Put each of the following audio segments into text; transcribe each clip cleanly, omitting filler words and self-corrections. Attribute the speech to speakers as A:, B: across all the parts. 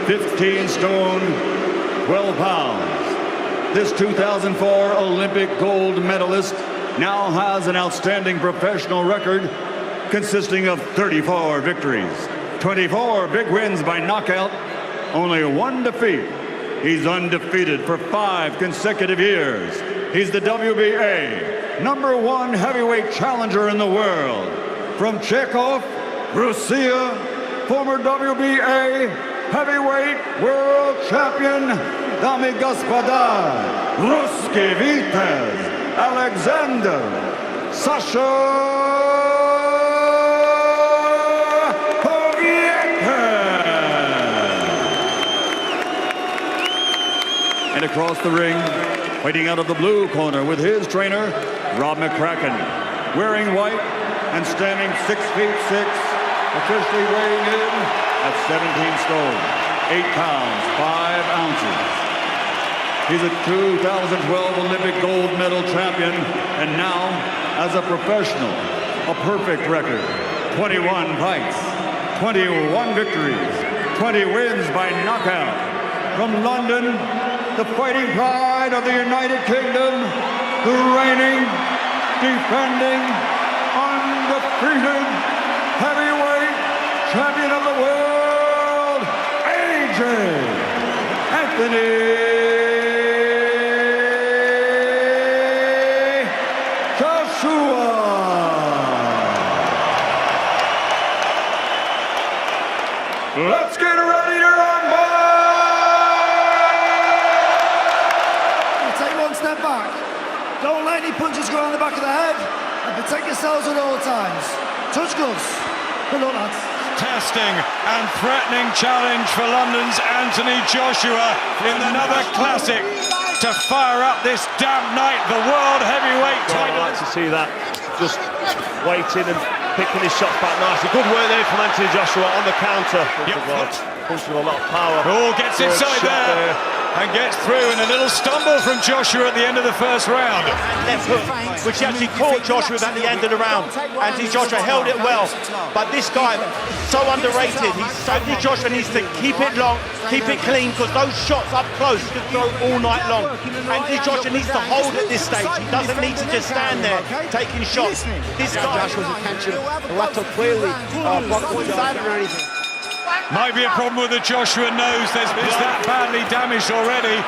A: 15 stone, 12 pounds. This 2004 Olympic gold medalist now has an outstanding professional record consisting of 34 victories, 24 big wins by knockout, only one defeat. He's undefeated for 5 consecutive years. He's the WBA #1 heavyweight challenger in the world. From Chekhov, Russia, former WBA heavyweight world champion, Dami Gospoda, Ruski Vitez, Alexander, Sasha Povetkin. And across the ring, fighting out of the blue corner with his trainer, Rob McCracken, wearing white and standing 6 feet 6, officially weighing in at 17 stone, 8 pounds, 5 ounces. He's a 2012 Olympic gold medal champion, and now, as a professional, a perfect record. 21 fights, 21 victories, 20 wins by knockout. From London, the fighting pride of the United Kingdom, the reigning, defending, undefeated heavyweight champion of the world, AJ Anthony Joshua. Let's get ready to rumble!
B: Take one step back. Don't let any punches go around the back of the head, and protect yourselves at all times. Touch gloves. Good luck, lads.
C: Testing and threatening challenge for London's Anthony Joshua in another classic to fire up this damn night, the world heavyweight title.
D: I'd like to see that, just waiting and picking his shots back nicely. Good work there from Anthony Joshua on the counter. Punching with a lot of power.
C: Oh, gets inside there and gets through, and a little stumble from Joshua at the end of the first round.
D: Left hook, which actually caught Joshua at the end of the round. Anthony Joshua held it well, but this guy, so underrated. Anthony Joshua needs to keep it long, keep it clean, because those shots up close you can throw all night long. Anthony Joshua needs to hold at this stage. He doesn't need to just stand there taking shots. This guy,
E: Joshua's attention, the left hook clearly blocked one side or anything.
C: Might be a problem with the Joshua nose. It's that badly damaged already.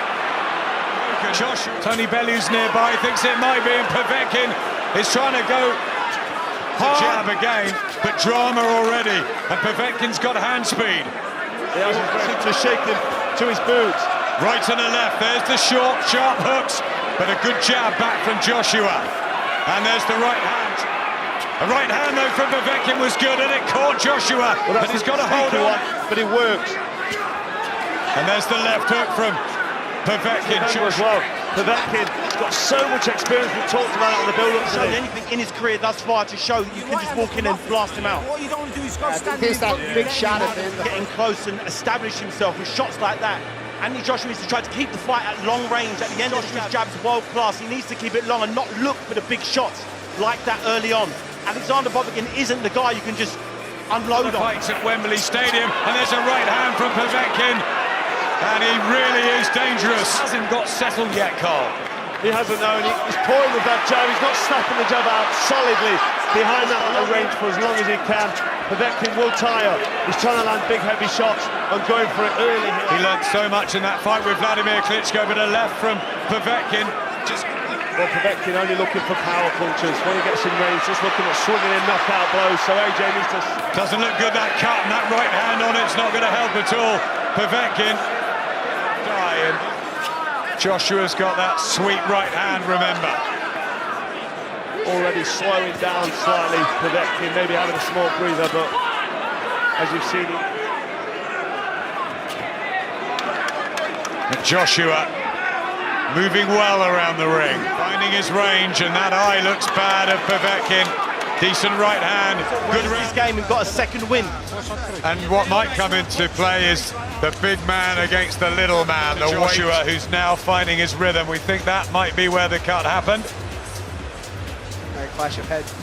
C: Joshua, Tony Bellew's nearby, thinks it might be, and Povetkin is trying to go hard. Jab again, but drama already, and Povetkin's got hand speed.
D: he has to shake him to his boots.
C: Right and the left, there's the short, sharp hooks, but a good jab back from Joshua. And there's the right hand. The right hand, though, from Povetkin was good, and it caught Joshua, but he's got to hold on.
D: But it works.
C: And there's the left hook from Povetkin.
D: As well. Povetkin's got so much experience. We talked about it on the build-up.
F: Shown anything in his career thus far to show that you can just walk in and blast him out.
E: What you don't want to do is go stand there. Here's that big shot at the end.
F: Getting close and establish himself with shots like that. Anthony Joshua needs to try to keep the fight at long range. At the end of his jabs, world class. He needs to keep it long and not look for the big shots like that early on. Alexander Povetkin isn't the guy you can just unload on.
C: Fights at Wembley Stadium, and there's a right hand from Povetkin, and he really is dangerous. Hasn't got settled yet, Carl.
D: He hasn't known. He's toying with that jab. He's not snapping the jab out solidly behind that range for as long as he can. Povetkin will tire. He's trying to land big, heavy shots and going for it early here.
C: He learned so much in that fight with Vladimir Klitschko, but a left from Povetkin.
D: Well, Povetkin only looking for power punches. When he gets in range, just looking at swinging in knockout blows. So AJ needs to...
C: Doesn't look good, that cut, and that right hand on it's not going to help at all. Povetkin dying. Joshua's got that sweet right hand, remember.
D: Already slowing down slightly, Povetkin, maybe having a small breather, but as you've seen...
C: Joshua moving well around the ring, finding his range, and that eye looks bad of Povetkin. Decent right hand, good
F: this game and got a second win.
C: And what might come into play is the big man against the little man, the Joshua, who's now finding his rhythm. We think that might be where the cut happened.
E: Clash of heads.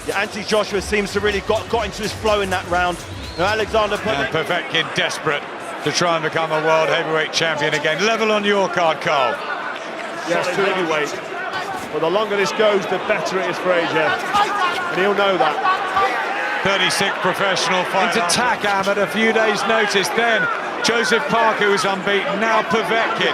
F: Yeah, Anthony Joshua seems to really got into his flow in that round. Now Alexander
C: Povetkin desperate to try and become a world heavyweight champion again. Level on your card, Carl.
E: Yes, to heavyweight. But the longer this goes, the better it is for AJ. And he'll know that.
C: 36 professional fight. Into Takam at a few days' notice. Then Joseph Parker, who was unbeaten. Now Povetkin.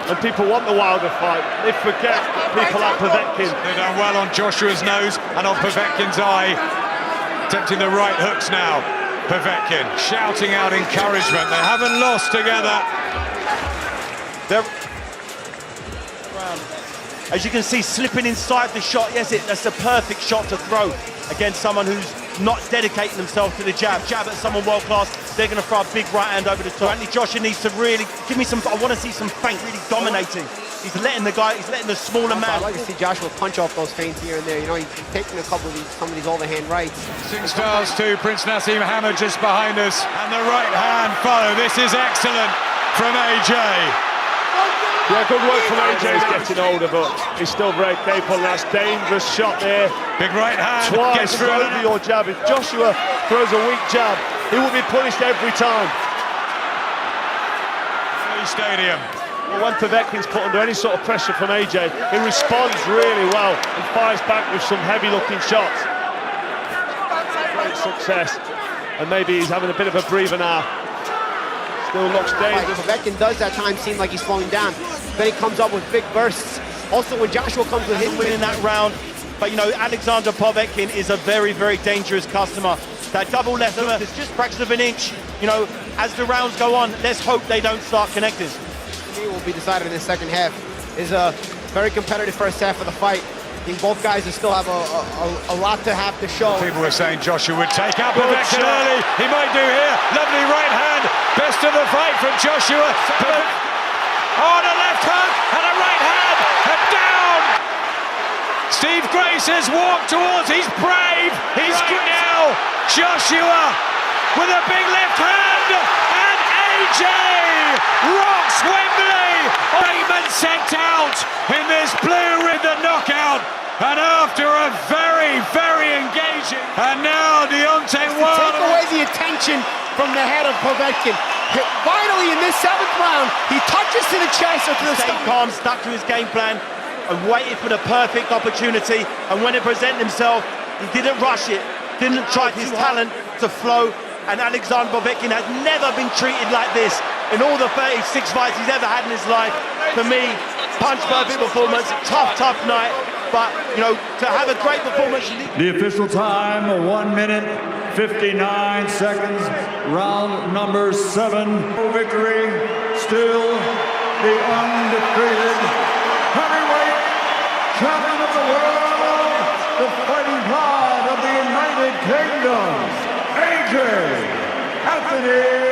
E: And people want the Wilder fight. They forget people like Povetkin.
C: They've done well on Joshua's nose and on Povetkin's eye. Attempting the right hooks now. Povetkin shouting out encouragement. They haven't lost together.
F: As you can see, slipping inside the shot. Yes, that's a perfect shot to throw against someone who's not dedicating themselves to the jab. Jab at someone world-class, they're going to throw a big right hand over the top. Anthony Joshua needs to really give me some. I want to see some feint, really dominating. He's letting the smaller man.
G: I'd like to see Joshua punch off those feints here and there. You know, he's taking some of these overhand rights.
C: Six stars to Prince Nassim Hamad just behind us, and the right hand follow. This is excellent from AJ.
E: Yeah, good work from AJ. He's getting older, but he's still very capable. That's dangerous shot there.
C: Big right hand.
E: Twice over your jab. If Joshua throws a weak jab, he will be punished every time.
C: Stadium.
E: Well, when Povetkin's put under any sort of pressure from AJ, he responds really well and fires back with some heavy-looking shots. Great success, and maybe he's having a bit of a breather now. Still looks dangerous.
G: Povetkin does at times seem like he's slowing down. Then he comes up with big bursts. Also, when Joshua comes with his
F: winning that round, but you know, Alexander Povetkin is a very, very dangerous customer. That double left hook is just fraction of an inch. You know, as the rounds go on, let's hope they don't start connecting.
G: It will be decided in the second half. It's a very competitive first half of the fight. I think both guys still have a lot to have to show.
C: People were saying Joshua would take out Povetkin early. He might do here. Lovely right hand. Best of the fight from Joshua. On a left hook and a right hand. And down. Steve Grace has walked towards. He's brave. He's good now. Joshua with a big left hand. And AJ rocks Wembley. Weidman sent out in this blue with the knockout. And after a very, very engaging. And now Deontay Wilder.
G: Take away the attention from the head of Povetkin. Finally, in this 7th round, he touches to the chest or to the stomach.
F: Calm, stuck to his game plan and waited for the perfect opportunity. And when it presented himself, he didn't rush it, didn't try his talent to flow. And Alexander Povetkin has never been treated like this in all the 36 fights he's ever had in his life. For me, punch-perfect performance, tough night. But, you know, to have a great performance...
A: The official time, 1 minute, 59 seconds. Round number 7. Victory, still the undefeated heavyweight champion of the world, the fighting pride of the United Kingdom, AJ Anthony